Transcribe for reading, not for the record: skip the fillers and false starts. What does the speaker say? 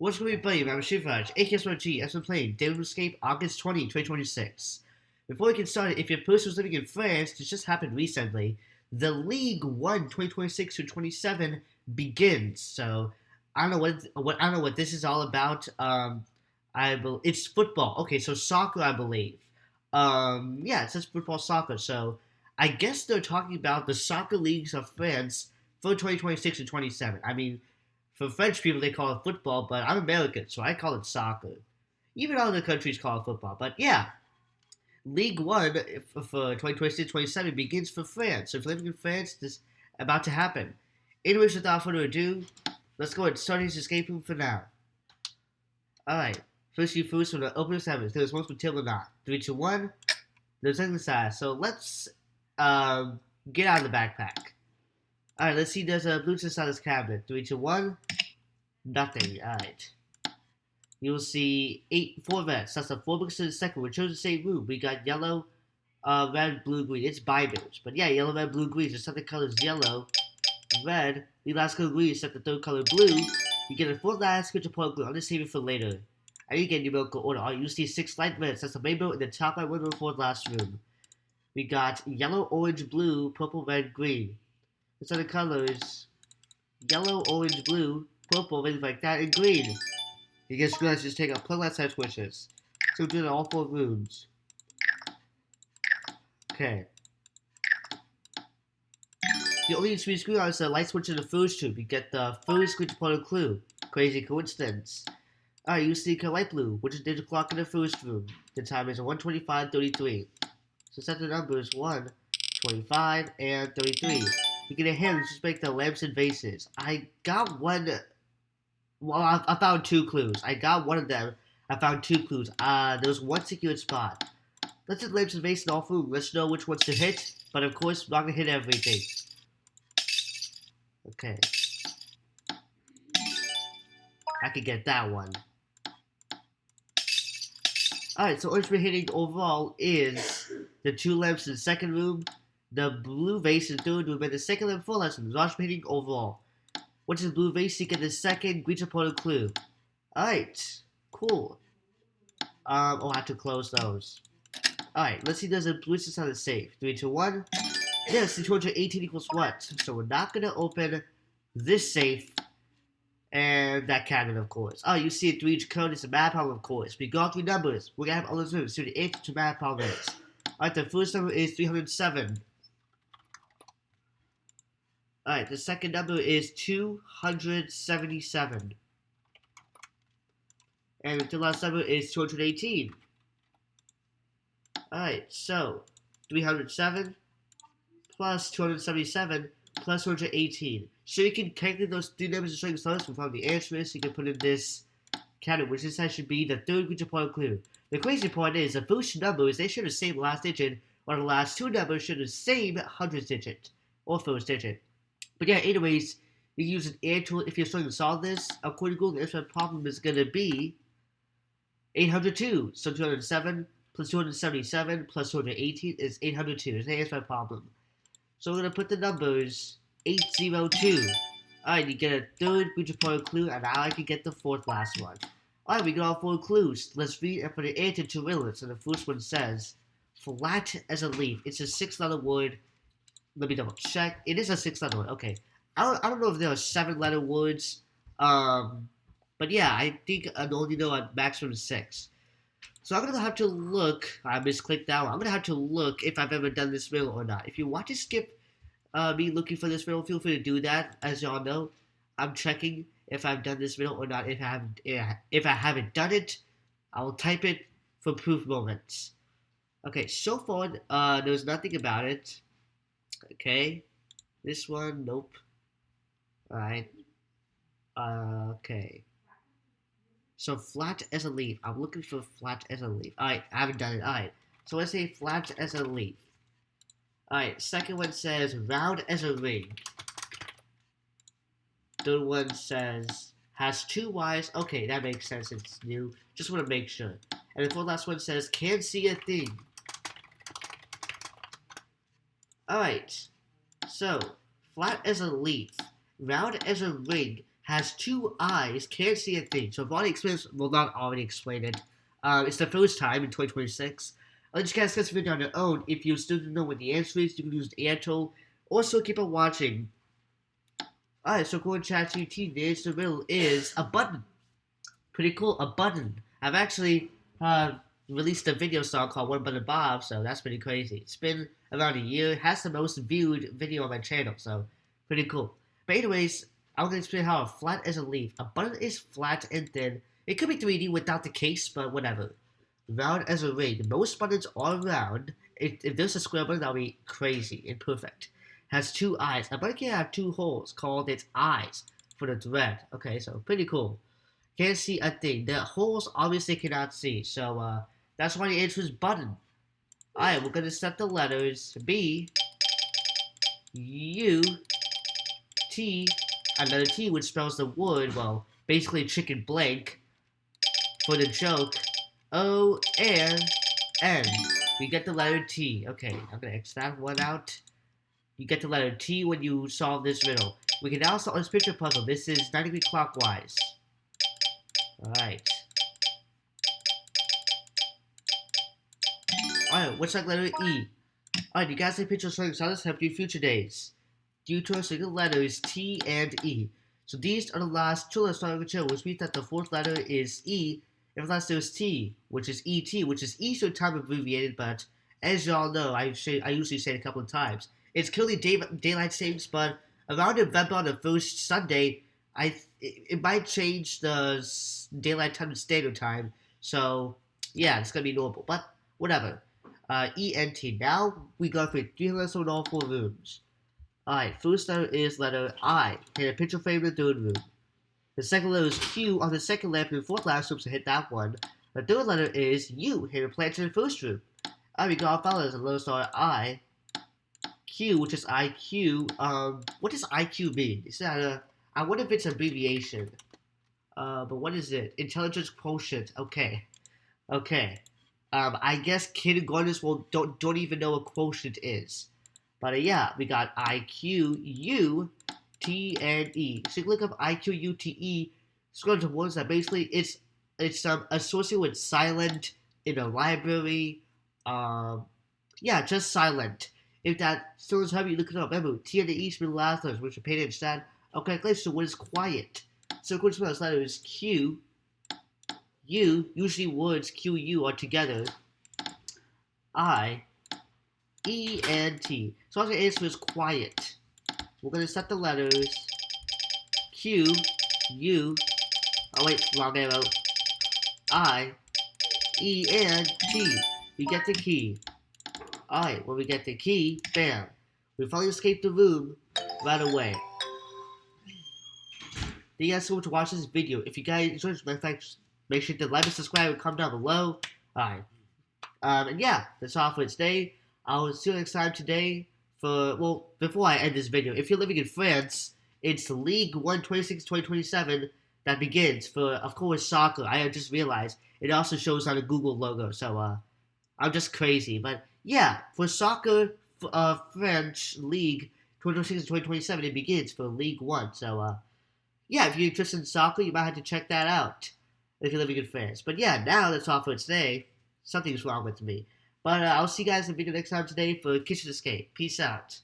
What's going to be playing? I'm Shivraj, AKS1G, as we're playing Devil Escape August 20, 2026. Before we get started, if your person was living in France, this just happened recently, the League 1 2026 to 27 begins. So I don't know what this is all about. It's football. Okay, so soccer, I believe. Yeah, it says football soccer. So I guess they're talking about the soccer leagues of France for 2026 to 27. I mean, for French people, they call it football, but I'm American, so I call it soccer. Even other countries call it football. But yeah, League One for 2026-27 begins for France. So if you're living in France, this is about to happen. Anyways, without further ado, let's go and start his escape room for now. Alright, first you first from the opening seven. There's one from Till or not. 3, 2, 1. There's nothing inside. So let's get out of the backpack. Alright, let's see. There's a blue inside this cabinet. 3, 2, 1. Nothing. Alright. You'll see 4 vets. That's the 4 books in the second. We chose the same room. We got yellow, red, blue, green. It's binders. But yeah, yellow, red, blue, green. The second color is yellow, red. The last color green. Set the third color blue. You get a 4th last scripture point blue. I'll just save it for later. And you get numerical order. Alright, you see 6 light vets. That's the rainbow in the top right window of the 4th last room. We got yellow, orange, blue, purple, red, green. The second colors yellow, orange, blue, purple, things like that, and green. You get screwed, just take a plug left side switches. So we're doing all 4 rooms. Okay. The only three screw is the light switch in the first tube. You get the first screen to put a clue. Crazy coincidence. Alright, you see light blue, which is the digital clock in the first room. The time is 1:25:33. So set the numbers 1, 25, and 33. You get a hint, just make the lamps and vases. I got one. Well, I found 2 clues. I got one of them. I found 2 clues. There was one secret spot. Let's hit lamps and vases all through. Let's know which ones to hit. But of course, we're not gonna hit everything. Okay. I could get that one. Alright, so what we're hitting overall is the 2 lamps in the second room, the blue vase in the third room, and the second lamp full lesson. That's hitting overall. Which is blue vase, you get the second green supported clue. Alright, cool. I'll have to close those. Alright, let's see, there's a blue inside the safe. 3, 2, 1. Yes, the 218 equals what? So we're not gonna open this safe and that cabinet, of course. Oh, you see a 3 code, it's a math problem, of course. We got 3 numbers. We're gonna have all those moves. So the 8 to math problems. Alright, the first number is 307. Alright, the second number is 277. And the last number is 218. Alright, so 307 plus 277 plus 218. So you can calculate those 3 numbers and strings first and find the answer is. You can put in this category, which this should be the third green point clue. The crazy part is the first numbers, they share the same last digit, while the last 2 numbers share the same hundredth digit, or first digit. But yeah, anyways, you can use an add tool if you're starting to solve this. According to Google, the answer to the problem is going to be 802. So 207 plus 277 plus 218 is 802. It's the answer to the problem. So we're going to put the numbers 802. Alright, you get a third green point clue, and now I can get the 4th last one. Alright, we got all 4 clues. Let's read and put an answer to riddle. So the first one says, flat as a leaf. It's a 6-letter word. Let me double check. It is a 6-letter word. Okay. I don't know if there are 7-letter words. But yeah, I think I only know a maximum 6. So I'm going to have to look. I misclicked that one. I'm going to have to look if I've ever done this riddle or not. If you want to skip me looking for this riddle, feel free to do that. As y'all know, I'm checking if I've done this riddle or not. If I haven't done it, I will type it for proof moments. Okay, so far, there's nothing about it. Okay, this one, nope. Alright. Okay. So flat as a leaf. I'm looking for flat as a leaf. Alright, I haven't done it. Alright. So let's say flat as a leaf. Alright, second one says round as a ring. Third one says has 2 Y's. Okay, that makes sense. It's new. Just want to make sure. And the fourth last one says can't see a thing. Alright, so, flat as a leaf, round as a ring, has 2 eyes, can't see a thing. So I've already explained, well, not already explained it. It's the first time in 2026. I'll let you guys get this video on your own. If you still don't know what the answer is, you can use the tool. Also, keep on watching. Alright, so according to ChatGPT, the answer to the riddle is a button. Pretty cool, a button. I've actually released a video song called One Button Bob, so that's pretty crazy. It's been around a year. It has the most viewed video on my channel, so pretty cool. But anyways, I'm going to explain how a flat is a leaf. A button is flat and thin. It could be 3D without the case, but whatever. Round as a ring. Most buttons are round. If there's a square button, that'll be crazy and perfect. Has 2 eyes. A button can have 2 holes called its eyes for the thread. Okay, so pretty cool. Can't see a thing. The holes obviously cannot see, so that's why the answer is button. Alright, we're going to set the letters B, U, T, another T, which spells the word, well, basically chicken blank, for the joke, O, and N. We get the letter T. Okay, I'm going to X that one out. You get the letter T when you solve this riddle. We can now solve this picture puzzle. This is 90 degrees clockwise. Alright. Alright, what's that letter E? Alright, you guys take pictures of something solid to help you future days. Due to a single letters T and E. So these are the last 2 letters starting with chill, which means that the 4th letter is E, and the last letter is T, which is ET, which is Eastern Time abbreviated, but as y'all know, I usually say it a couple of times. It's currently daylight savings, but around November on the first Sunday, it might change the daylight time to standard time. So yeah, it's gonna be normal, but whatever. ENT. Now we go for 3 letters on all 4 rooms. Alright, first letter is letter I. Hit a picture frame in the 3rd room. The second letter is Q on the 2nd lamp in the 4th last room, so hit that one. The 3rd letter is U. Hit a plant in the 1st room. Alright, we got 5 letters. The letter started I. Q, which is IQ. What does IQ mean? Is that I wonder if it's an abbreviation. But what is it? Intelligence quotient. Okay. I guess kindergartners don't even know what quotient is. But yeah, we got IQ, U, T, and E. So you look up IQ, U, T, E, scroll to words that basically it's associated with silent in a library. Yeah, just silent. If that still is heavy, you look it up. Remember, T and the E should be the last letters, which are painted instead. Okay, clear. So what is quiet? So according to this letter is Q, U. Usually words Q, U are together. I, E, and T. So our answer is quiet. We're gonna set the letters Q, U. Oh wait, wrong arrow. I, E, and T. We get the key. Alright, when we get the key, bam. We finally escaped the room right away. Thank you guys so much for watching this video. If you guys enjoyed this, make sure to like and subscribe and comment down below. Alright. And yeah, that's all for today. I'll see you next time today for, well, before I end this video. If you're living in France, it's League 1 2026-2027 that begins for, of course, soccer. I just realized it also shows on the Google logo, so, I'm just crazy. But yeah, for soccer, French League 2026-2027, it begins for League 1. So, yeah, if you're interested in soccer, you might have to check that out if you're living in France. But yeah, now that's all for today. Something's wrong with me. But I'll see you guys in the video next time today for Kitchen Escape. Peace out.